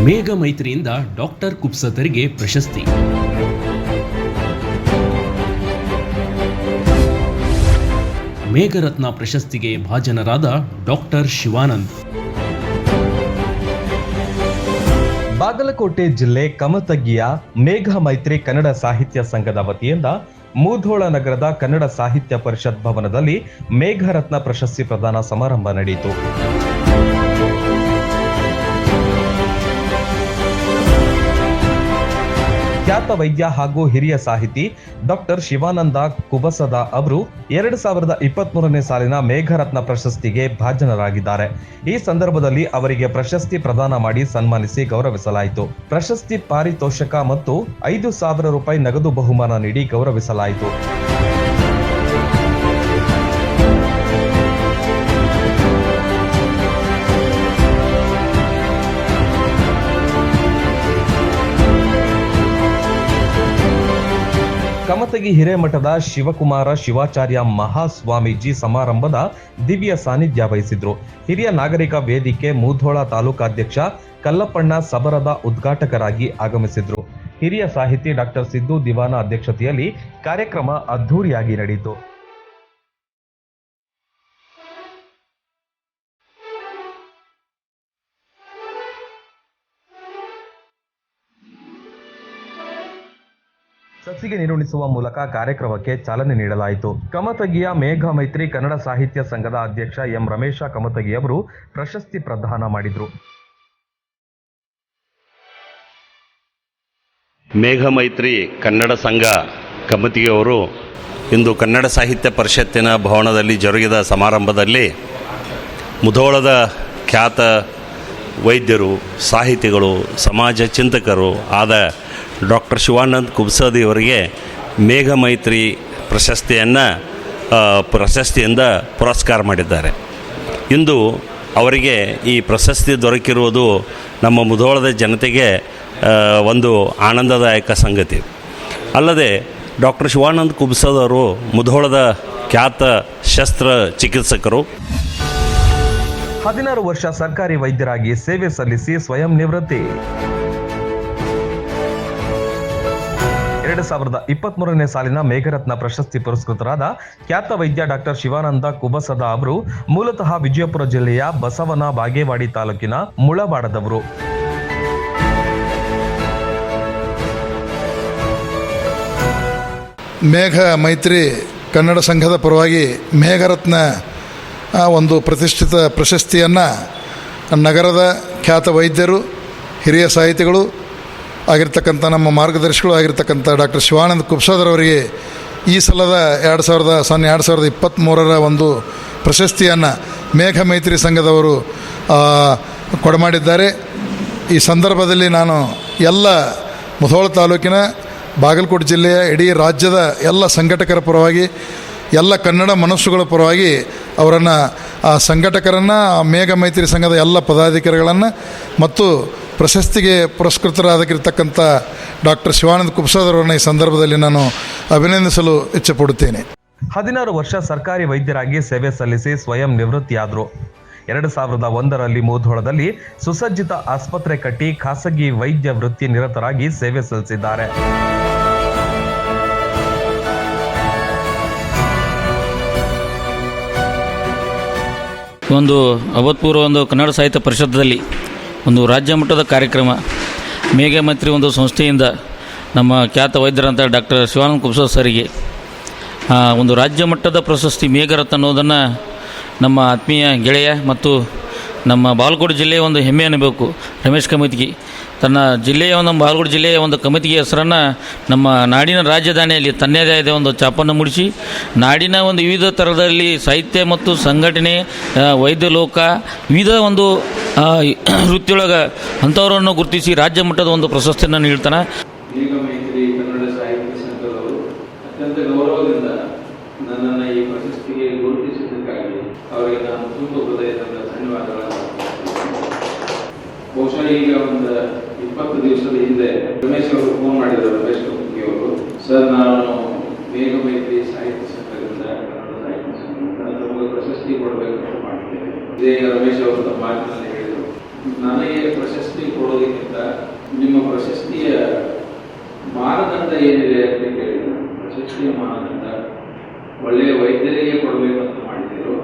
ಮೇಘ ಮೈತ್ರಿಯಿಂದ doctor ಕುಬ್ಸದರಿಗೆ ಪ್ರಶಸ್ತಿ. ಮೇಘರತ್ನ ಪ್ರಶಸ್ತಿಗೆ ಭಾಜನರಾದ doctor Shivanand. Bagalkot ಜಿಲ್ಲೆ ಕಮತಗಿಯ ಮೇಘ ಮೈತ್ರಿ ಕನ್ನಡ ಸಾಹಿತ್ಯ ಸಂಘದ ವತಿಯಿಂದ ಮೂಧೋಳ ನಗರದ ಕನ್ನಡ ಸಾಹಿತ್ಯ ಪರಿಷತ್ ಭವನದಲ್ಲಿ ಮೇಘರತ್ನ ಪ್ರಶಸ್ತಿ ಪ್ರದಾನ ಸಮಾರಂಭ ನಡೆಯಿತು. ಖ್ಯಾತ ವೈದ್ಯ ಹಾಗೂ ಹಿರಿಯ ಸಾಹಿತಿ ಡಾಕ್ಟರ್ ಶಿವಾನಂದ ಕುಬಸದ ಅವರು 2023ನೇ ಸಾಲಿನ ಮೇಘರತ್ನ ಪ್ರಶಸ್ತಿಗೆ ಭಾಜನರಾಗಿದ್ದಾರೆ. ಈ ಸಂದರ್ಭದಲ್ಲಿ ಅವರಿಗೆ ಪ್ರಶಸ್ತಿ ಪ್ರದಾನ ಮಾಡಿ ಸನ್ಮಾನಿಸಿ ಗೌರವಿಸಲಾಯಿತು. ಪ್ರಶಸ್ತಿ ಪಾರಿತೋಷಕ ಮತ್ತು 5,000 ರೂಪಾಯಿ ನಗದು ಬಹುಮಾನ ನೀಡಿ ಗೌರವಿಸಲಾಯಿತು. ಕಮತಗಿ ಹಿರೇಮಠದ ಶಿವಕುಮಾರ ಶಿವಾಚಾರ್ಯ ಮಹಾಸ್ವಾಮೀಜಿ ಸಮಾರಂಭದ ದಿವ್ಯ ಸಾನ್ನಿಧ್ಯ ವಹಿಸಿದ್ರು. ಹಿರಿಯ ನಾಗರಿಕ ವೇದಿಕೆ ಮೂಧೋಳ ತಾಲೂಕಾಧ್ಯಕ್ಷ ಕಲ್ಲಪ್ಪಣ್ಣ ಸಬರದ ಉದ್ಘಾಟಕರಾಗಿ ಆಗಮಿಸಿದ್ರು. ಹಿರಿಯ ಸಾಹಿತಿ ಡಾಕ್ಟರ್ ಸಿದ್ದು ದಿವಾನ ಅಧ್ಯಕ್ಷತೆಯಲ್ಲಿ ಕಾರ್ಯಕ್ರಮ ಅದ್ಧೂರಿಯಾಗಿ ನಡೆಯಿತು. ಸಸಿಗೆ ನೀರುಣಿಸುವ ಮೂಲಕ ಕಾರ್ಯಕ್ರಮಕ್ಕೆ ಚಾಲನೆ ನೀಡಲಾಯಿತು. ಕಮತಗಿಯ ಮೇಘ ಮೈತ್ರಿ ಕನ್ನಡ ಸಾಹಿತ್ಯ ಸಂಘದ ಅಧ್ಯಕ್ಷ ಎಂ ರಮೇಶ ಕಮತಗಿ ಅವರು ಪ್ರಶಸ್ತಿ ಪ್ರದಾನ ಮಾಡಿದರು. ಮೇಘ ಮೈತ್ರಿ ಕನ್ನಡ ಸಂಘ ಕಮತಗಿಯವರು ಇಂದು ಕನ್ನಡ ಸಾಹಿತ್ಯ ಪರಿಷತ್ತಿನ ಭವನದಲ್ಲಿ ಜರುಗಿದ ಸಮಾರಂಭದಲ್ಲಿ ಮುಧೋಳದ ಖ್ಯಾತ ವೈದ್ಯರು, ಸಾಹಿತಿಗಳು, ಸಮಾಜ ಚಿಂತಕರು ಆದ ಡಾಕ್ಟರ್ ಶಿವಾನಂದ್ ಕುಬ್ಸದಿಯವರಿಗೆ ಮೇಘ ಮೈತ್ರಿ ಪ್ರಶಸ್ತಿಯಿಂದ ಪುರಸ್ಕಾರ ಮಾಡಿದ್ದಾರೆ. ಇಂದು ಅವರಿಗೆ ಈ ಪ್ರಶಸ್ತಿ ದೊರಕಿರುವುದು ನಮ್ಮ ಮುಧೋಳದ ಜನತೆಗೆ ಒಂದು ಆನಂದದಾಯಕ ಸಂಗತಿ. ಅಲ್ಲದೆ ಡಾಕ್ಟರ್ ಶಿವಾನಂದ್ ಕುಬ್ಸದವರು ಮುಧೋಳದ ಖ್ಯಾತ ಶಸ್ತ್ರ ಚಿಕಿತ್ಸಕರು. 16 ವರ್ಷ ಸರ್ಕಾರಿ ವೈದ್ಯರಾಗಿ ಸೇವೆ ಸಲ್ಲಿಸಿ ಸ್ವಯಂ ನಿವೃತ್ತಿ. 2023ನೇ ಸಾಲಿನ ಮೇಘರತ್ನ ಪ್ರಶಸ್ತಿ ಪುರಸ್ಕೃತರಾದ ಖ್ಯಾತ ವೈದ್ಯ ಡಾಕ್ಟರ್ ಶಿವಾನಂದ ಕುಬಸದ ಅವರು ಮೂಲತಃ ವಿಜಯಪುರ ಜಿಲ್ಲೆಯ ಬಸವನ ಬಾಗೇವಾಡಿ ತಾಲೂಕಿನ ಮುಳಬಾಡದವರು. ಮೇಘ ಮೈತ್ರಿ ಕನ್ನಡ ಸಂಘದ ಪರವಾಗಿ ಮೇಘರತ್ನ ಒಂದು ಪ್ರತಿಷ್ಠಿತ ಪ್ರಶಸ್ತಿಯನ್ನು ನಗರದ ಖ್ಯಾತ ವೈದ್ಯರು, ಹಿರಿಯ ಸಾಹಿತಿಗಳು ಆಗಿರ್ತಕ್ಕಂಥ ನಮ್ಮ ಮಾರ್ಗದರ್ಶಿಗಳು ಆಗಿರ್ತಕ್ಕಂಥ ಡಾಕ್ಟರ್ ಶಿವಾನಂದ ಕುಬ್ಸದರವರಿಗೆ ಈ ಸಲದ 2023ರ ಒಂದು ಪ್ರಶಸ್ತಿಯನ್ನು ಮೇಘ ಮೈತ್ರಿ ಸಂಘದವರು ಕೊಡಮಾಡಿದ್ದಾರೆ. ಈ ಸಂದರ್ಭದಲ್ಲಿ ನಾನು ಎಲ್ಲ ಮುಧೋಳ ತಾಲೂಕಿನ, ಬಾಗಲಕೋಟೆ ಜಿಲ್ಲೆಯ, ಇಡೀ ರಾಜ್ಯದ ಎಲ್ಲ ಸಂಘಟಕರ ಪರವಾಗಿ, ಎಲ್ಲ ಕನ್ನಡ ಮನಸ್ಸುಗಳ ಪರವಾಗಿ ಅವರನ್ನು, ಆ ಸಂಘಟಕರನ್ನು, ಮೇಘ ಮೈತ್ರಿ ಸಂಘದ ಎಲ್ಲ ಪದಾಧಿಕಾರಿಗಳನ್ನು ಮತ್ತು ಪ್ರಶಸ್ತಿಗೆ ಪುರಸ್ಕೃತರಾಗಿರ್ತಕ್ಕಂಥ ಡಾಕ್ಟರ್ ಶಿವಾನಂದ ಕುಬ್ಸದವರನ್ನು ಈ ಸಂದರ್ಭದಲ್ಲಿ ನಾನು ಅಭಿನಂದಿಸಲು ಇಚ್ಛೆಪಡುತ್ತೇನೆ. 16 ವರ್ಷ ಸರ್ಕಾರಿ ವೈದ್ಯರಾಗಿ ಸೇವೆ ಸಲ್ಲಿಸಿ ಸ್ವಯಂ ನಿವೃತ್ತಿಯಾದರು. 2001ರಲ್ಲಿ ಮೂಧೋಳದಲ್ಲಿ ಸುಸಜ್ಜಿತ ಆಸ್ಪತ್ರೆ ಕಟ್ಟಿ ಖಾಸಗಿ ವೈದ್ಯ ವೃತ್ತಿ ನಿರತರಾಗಿ ಸೇವೆ ಸಲ್ಲಿಸಿದ್ದಾರೆ. ಒಂದು ಅಭೂತಪೂರ್ವ ಒಂದು ಕನ್ನಡ ಸಾಹಿತ್ಯ ಪರಿಷತ್ತಲ್ಲಿ ಒಂದು ರಾಜ್ಯ ಮಟ್ಟದ ಕಾರ್ಯಕ್ರಮ, ಮೇಘ ಮೈತ್ರಿ ಒಂದು ಸಂಸ್ಥೆಯಿಂದ ನಮ್ಮ ಖ್ಯಾತ ವೈದ್ಯರಂಥ ಡಾಕ್ಟರ್ ಶಿವಾನಂದ ಕುಬ್ಸದ ಸರಿಗೆ ಒಂದು ರಾಜ್ಯ ಮಟ್ಟದ ಪ್ರಶಸ್ತಿ ಮೇಘರತ್ನ ಅನ್ನೋದನ್ನು ನಮ್ಮ ಆತ್ಮೀಯ ಗೆಳೆಯ ಮತ್ತು ನಮ್ಮ ಬಾಗಲಕೋಟೆ ಜಿಲ್ಲೆಯ ಒಂದು ಹೆಮ್ಮೆ ಅನ್ನಬೇಕು ರಮೇಶ್ ಕಮತಗಿ ತನ್ನ ಜಿಲ್ಲೆಯ ನಮ್ಮ ಬಾಗಲಕೋಟೆ ಜಿಲ್ಲೆಯ ಒಂದು ಕಮತಗಿ ಹೆಸರನ್ನು ನಮ್ಮ ನಾಡಿನ ರಾಜಧಾನಿಯಲ್ಲಿ ತನ್ನದೇ ಆದ ಒಂದು ಛಾಪನ್ನು ಮೂಡಿಸಿ ನಾಡಿನ ಒಂದು ವಿವಿಧ ಥರದಲ್ಲಿ ಸಾಹಿತ್ಯ ಮತ್ತು ಸಂಘಟನೆ, ವೈದ್ಯ ಲೋಕ, ವಿವಿಧ ಒಂದು ವೃತ್ತಿಯೊಳಗೆ ಅಂಥವರನ್ನು ಗುರುತಿಸಿ ರಾಜ್ಯ ಮಟ್ಟದ ಒಂದು ಪ್ರಶಸ್ತಿಯನ್ನು ನೀಡ್ತಾನೆ. ಮೇಘ ಮೈತ್ರಿ ಕನ್ನಡ ಸಾಹಿತ್ಯ ಸಂಘದವರು ಅತ್ಯಂತ ಗೌರವದಿಂದ ನನ್ನನ್ನು ಈ ಪ್ರಶಸ್ತಿಗೆ ಗುರುತಿಸಿದ್ದಕ್ಕಾಗಿ ಅವರಿಗೆ ನಾನು ತುಂಬ ಹೃದಯದಿಂದ ಧನ್ಯವಾದಗಳನ್ನು. ಬಹುಶಃ ಈಗ ಒಂದು 20 ದಿವಸದ ಹಿಂದೆ ರಮೇಶ್ ಅವರು ಫೋನ್ ಮಾಡಿದರು. ರಮೇಶ್ ಕಮತಗಿ ಅವರು, ಸರ್ ನಾನು ಮೇಘ ಮೈತ್ರಿ ಸಾಹಿತ್ಯ ಸಂಘದಿಂದ ಕನ್ನಡ ಸಾಹಿತ್ಯ ಸಂಘದಿಂದ ನಮಗೆ ಪ್ರಶಸ್ತಿ ಕೊಡಬೇಕು ಅಂತ ಮಾಡಿದ್ದೇವೆ. ಇದೇ ರಮೇಶ್ ಅವರು ನಮ್ಮ ಮಾತಿನಲ್ಲಿ ಹೇಳಿದರು, ನನಗೆ ಪ್ರಶಸ್ತಿ ಕೊಡೋದಕ್ಕಿಂತ ನಿಮ್ಮ ಪ್ರಶಸ್ತಿಯ ಮಾನದಂಡ ಏನಿದೆ ಅಂತ ಕೇಳಿದ್ರು. ಪ್ರಶಸ್ತಿಯ ಮಾನದಂಡ ಒಳ್ಳೆಯ ವೈದ್ಯರಿಗೆ ಕೊಡಬೇಕಂತ ಮಾಡಿದ್ರು,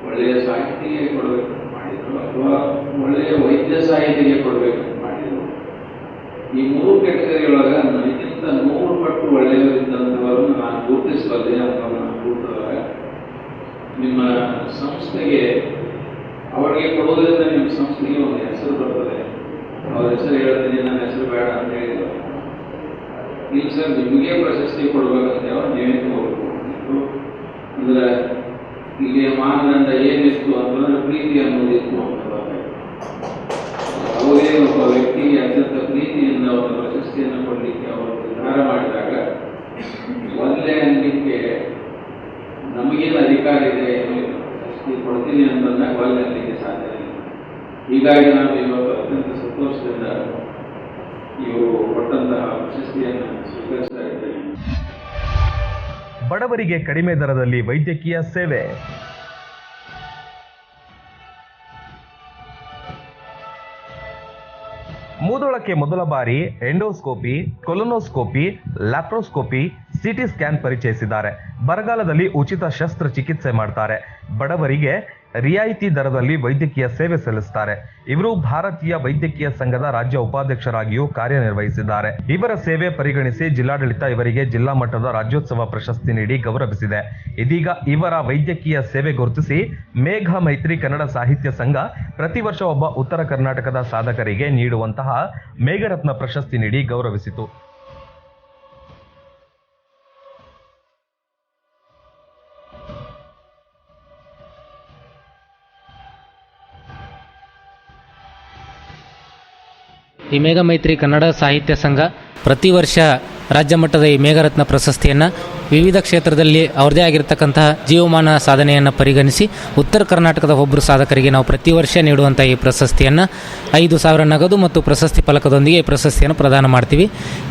ಒಳ್ಳೆಯ ಸಾಹಿತಿಗೆ ಕೊಡಬೇಕಂತ ಮಾಡಿದ್ರು, ಅಥವಾ ಒಳ್ಳೆಯ ವೈದ್ಯ ಸಾಹಿತಿಗೆ ಕೊಡಬೇಕಂತ ಮಾಡಿದ್ರು. ಈ 3 ಕೆಟಗರಿಯೊಳಗೆ ನನಗಿಂತ 100 ಪಟ್ಟು ಒಳ್ಳೆಯವರಿದ್ದಂಥವರನ್ನು ನಾನು ಗುರುತಿಸಬಲ್ಲೆ. ಅನ್ನೋದನ್ನು ನಾನು ಗುರುತಿಸಿದಾಗ ನಿಮ್ಮ ಸಂಸ್ಥೆಗೆ ಅವರಿಗೆ ಕೊಡೋದ್ರಿಂದ ನಿಮ್ಮ ಸಂಸ್ಥೆಗೆ ಒಂದು ಹೆಸರು ಬರ್ತದೆ. ಅವ್ರ ಹೆಸರು ಹೇಳ್ತೀನಿ, ನನ್ನ ಹೆಸರು ಬೇಡ ಅಂತ ಹೇಳಿದ್ರು. ಇಲ್ಲ ಸರ್, ನಿಮಗೆ ಪ್ರಶಸ್ತಿ ಕೊಡ್ಬೇಕಂತೇವ, ನೀವೇ ತಗೋಬೇಕು. ಅಂದ್ರೆ ಇಲ್ಲಿ ಮಾನದಂಡ ಏನಿತ್ತು ಅಂತಂದ್ರೆ ಪ್ರೀತಿ ಅನ್ನೋದಿತ್ತು ಅಂತ ಅವರೇ ಒಬ್ಬ ವ್ಯಕ್ತಿಗೆ ಅತ್ಯಂತ ಪ್ರೀತಿಯಿಂದ ಒಂದು ಪ್ರಶಸ್ತಿಯನ್ನು ಕೊಡಲಿಕ್ಕೆ ಅವರು ನಿರ್ಧಾರ ಮಾಡಿದಾಗ ಒಳ್ಳೆ ಅನ್ಲಿಕ್ಕೆ ನಮಗೇನು ಅಧಿಕಾರ ಇದೆ, ಪ್ರಶಸ್ತಿ ಕೊಡ್ತೀನಿ ಅಂತಂದಾಗ ಒಳ್ಳೆ ಅನ್ಲಿಕ್ಕೆ ಸಾಧ್ಯ ಇಲ್ಲ. ಹೀಗಾಗಿ ನಾನು ಇವತ್ತು ಅತ್ಯಂತ ಸಂತೋಷದಿಂದ ಇವರು ಕೊಟ್ಟಂತಹ ಪ್ರಶಸ್ತಿಯನ್ನು ಸ್ವೀಕರಿಸ್ತಾ ಇದ್ದೇನೆ. ಬಡವರಿಗೆ ಕಡಿಮೆ ದರದಲ್ಲಿ ವೈದ್ಯಕೀಯ ಸೇವೆ. ಮೂದೊಳಕ್ಕೆ ಮೊದಲ ಬಾರಿ endoscopy, colonoscopy, laparoscopy, CT scan ಪರಿಚಯಿಸಿದ್ದಾರೆ. ಬರಗಾಲದಲ್ಲಿ ಉಚಿತ ಶಸ್ತ್ರಚಿಕಿತ್ಸೆ ಮಾಡ್ತಾರೆ. ಬಡವರಿಗೆ ರಿಯಾಯಿತಿ ದರದಲ್ಲಿ ವೈದ್ಯಕೀಯ ಸೇವೆ ಸಲ್ಲಿಸುತ್ತಾರೆ. ಇವರು ಭಾರತೀಯ ವೈದ್ಯಕೀಯ ಸಂಘದ ರಾಜ್ಯ ಉಪಾಧ್ಯಕ್ಷರಾಗಿಯೂ ಕಾರ್ಯನಿರ್ವಹಿಸಿದ್ದಾರೆ. ಇವರ ಸೇವೆ ಪರಿಗಣಿಸಿ ಜಿಲ್ಲಾಡಳಿತ ಇವರಿಗೆ ಜಿಲ್ಲಾ ಮಟ್ಟದ ರಾಜ್ಯೋತ್ಸವ ಪ್ರಶಸ್ತಿ ನೀಡಿ ಗೌರವಿಸಿದೆ. ಇದೀಗ ಇವರ ವೈದ್ಯಕೀಯ ಸೇವೆ ಗುರುತಿಸಿ ಮೇಘ ಮೈತ್ರಿ ಕನ್ನಡ ಸಾಹಿತ್ಯ ಸಂಘ ಪ್ರತಿ ವರ್ಷ ಒಬ್ಬ ಉತ್ತರ ಕರ್ನಾಟಕದ ಸಾಧಕರಿಗೆ ನೀಡುವಂತಹ ಮೇಘರತ್ನ ಪ್ರಶಸ್ತಿ ನೀಡಿ ಗೌರವಿಸಿತು. ಈ ಮೇಘ ಮೈತ್ರಿ ಕನ್ನಡ ಸಾಹಿತ್ಯ ಸಂಘ ಪ್ರತಿ ವರ್ಷ ರಾಜ್ಯ ಮಟ್ಟದ ಈ ಮೇಘರತ್ನ ಪ್ರಶಸ್ತಿಯನ್ನು ವಿವಿಧ ಕ್ಷೇತ್ರದಲ್ಲಿ ಅವ್ರದ್ದೇ ಆಗಿರತಕ್ಕಂತಹ ಜೀವಮಾನ ಸಾಧನೆಯನ್ನು ಪರಿಗಣಿಸಿ ಉತ್ತರ ಕರ್ನಾಟಕದ ಒಬ್ಬರು ಸಾಧಕರಿಗೆ ನಾವು ಪ್ರತಿ ವರ್ಷ ನೀಡುವಂಥ ಈ ಪ್ರಶಸ್ತಿಯನ್ನು 5,000 ನಗದು ಮತ್ತು ಪ್ರಶಸ್ತಿ ಫಲಕದೊಂದಿಗೆ ಈ ಪ್ರಶಸ್ತಿಯನ್ನು ಪ್ರದಾನ ಮಾಡ್ತೀವಿ.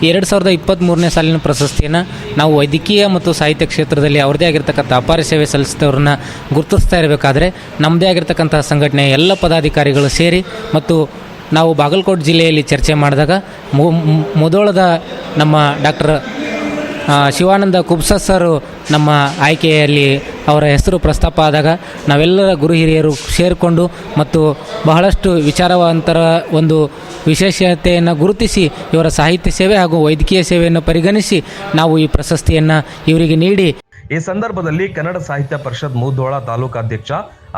2023ನೇ ಸಾಲಿನ ಪ್ರಶಸ್ತಿಯನ್ನು ನಾವು ವೈದ್ಯಕೀಯ ಮತ್ತು ಸಾಹಿತ್ಯ ಕ್ಷೇತ್ರದಲ್ಲಿ ಅವ್ರದ್ದೇ ಆಗಿರತಕ್ಕಂಥ ಅಪಾರ ಸೇವೆ ಸಲ್ಲಿಸಿದವ್ರನ್ನ ಗುರುತಿಸ್ತಾ ಇರಬೇಕಾದ್ರೆ ನಮ್ಮದೇ ಆಗಿರತಕ್ಕಂತಹ ಸಂಘಟನೆಯ ಎಲ್ಲ ಪದಾಧಿಕಾರಿಗಳು ಸೇರಿ ಮತ್ತು ನಾವು ಬಾಗಲಕೋಟೆ ಜಿಲ್ಲೆಯಲ್ಲಿ ಚರ್ಚೆ ಮಾಡಿದಾಗ ಮುಧೋಳದ ನಮ್ಮ ಡಾಕ್ಟರ್ ಶಿವಾನಂದ ಕುಬ್ಸ ಸರ್ ನಮ್ಮ ಆಯ್ಕೆಯಲ್ಲಿ ಅವರ ಹೆಸರು ಪ್ರಸ್ತಾಪ ಆದಾಗ ನಾವೆಲ್ಲರ ಗುರು ಹಿರಿಯರು ಸೇರಿಕೊಂಡು ಮತ್ತು ಬಹಳಷ್ಟು ವಿಚಾರವಂತರ ಒಂದು ವಿಶೇಷತೆಯನ್ನು ಗುರುತಿಸಿ ಇವರ ಸಾಹಿತ್ಯ ಸೇವೆ ಹಾಗೂ ವೈದ್ಯಕೀಯ ಸೇವೆಯನ್ನು ಪರಿಗಣಿಸಿ ನಾವು ಈ ಪ್ರಶಸ್ತಿಯನ್ನು ಇವರಿಗೆ ನೀಡಿ. ಈ ಸಂದರ್ಭದಲ್ಲಿ ಕನ್ನಡ ಸಾಹಿತ್ಯ ಪರಿಷತ್ ಮುಧೋಳ ತಾಲೂಕಾಧ್ಯಕ್ಷ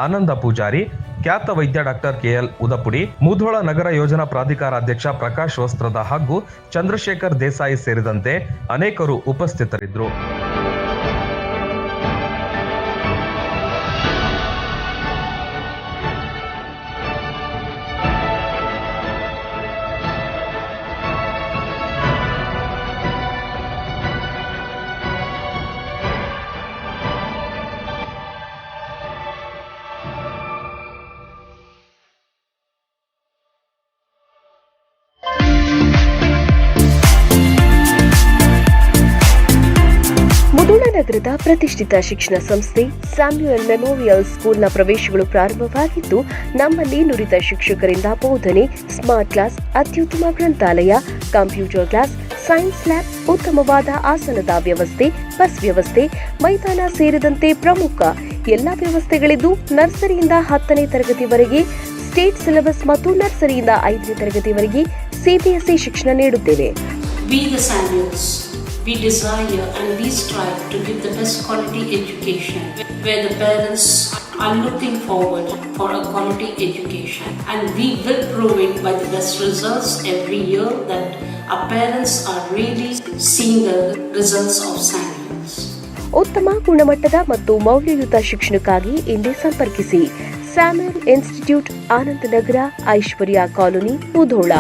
ಆನಂದ ಪೂಜಾರಿ, ಖ್ಯಾತ ವೈದ್ಯ ಡಾಕ್ಟರ್ KL ಉದಪುಡಿ, ಮುಧೋಳ ನಗರ ಯೋಜನಾ ಪ್ರಾಧಿಕಾರ ಅಧ್ಯಕ್ಷ ಪ್ರಕಾಶ್ ವಸ್ತ್ರದ ಹಾಗೂ ಚಂದ್ರಶೇಖರ್ ದೇಸಾಯಿ ಸೇರಿದಂತೆ ಅನೇಕರು ಉಪಸ್ಥಿತರಿದ್ದರು. ನಗರದ ಪ್ರತಿಷ್ಠಿತ ಶಿಕ್ಷಣ ಸಂಸ್ಥೆ ಸ್ಯಾಮ್ಯುಯಲ್ ಮೆಮೋರಿಯಲ್ ಸ್ಕೂಲ್ನ ಪ್ರವೇಶಗಳು ಪ್ರಾರಂಭವಾಗಿದ್ದು, ನಮ್ಮಲ್ಲಿ ನುರಿತ ಶಿಕ್ಷಕರಿಂದ ಬೋಧನೆ, ಸ್ಮಾರ್ಟ್ ಕ್ಲಾಸ್, ಅತ್ಯುತ್ತಮ ಗ್ರಂಥಾಲಯ, ಕಂಪ್ಯೂಟರ್ ಕ್ಲಾಸ್, ಸೈನ್ಸ್ ಲ್ಯಾಬ್, ಉತ್ತಮವಾದ ಆಸನದ ವ್ಯವಸ್ಥೆ, ಬಸ್ ವ್ಯವಸ್ಥೆ, ಮೈದಾನ ಸೇರಿದಂತೆ ಪ್ರಮುಖ ಎಲ್ಲ ವ್ಯವಸ್ಥೆಗಳಿದ್ದು, ನರ್ಸರಿಯಿಂದ 10ನೇ ತರಗತಿವರೆಗೆ ಸ್ಟೇಟ್ ಸಿಲೆಬಸ್ ಮತ್ತು ನರ್ಸರಿಯಿಂದ 5ನೇ ತರಗತಿವರೆಗೆ CBSE ಶಿಕ್ಷಣ ನೀಡುತ್ತೇವೆ. We desire and we strive to give the best quality education where the parents are looking forward for a quality education, and we will prove it by the best results every year that our parents are really seeing the results of Samuels. ಉತ್ತಮ ಗುಣಮಟ್ಟದ ಮತ್ತು ಮೌಲ್ಯಯುತ ಶಿಕ್ಷಣಕ್ಕಾಗಿ ಇಂದೇ ಸಂಪರ್ಕಿಸಿ. Samuel institute, Anandnagar, Aishwarya colony, Mudhol.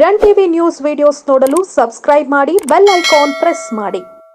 Run TV news videos ನೋಡಲು subscribe ಮಾಡಿ, bell icon press ಮಾಡಿ.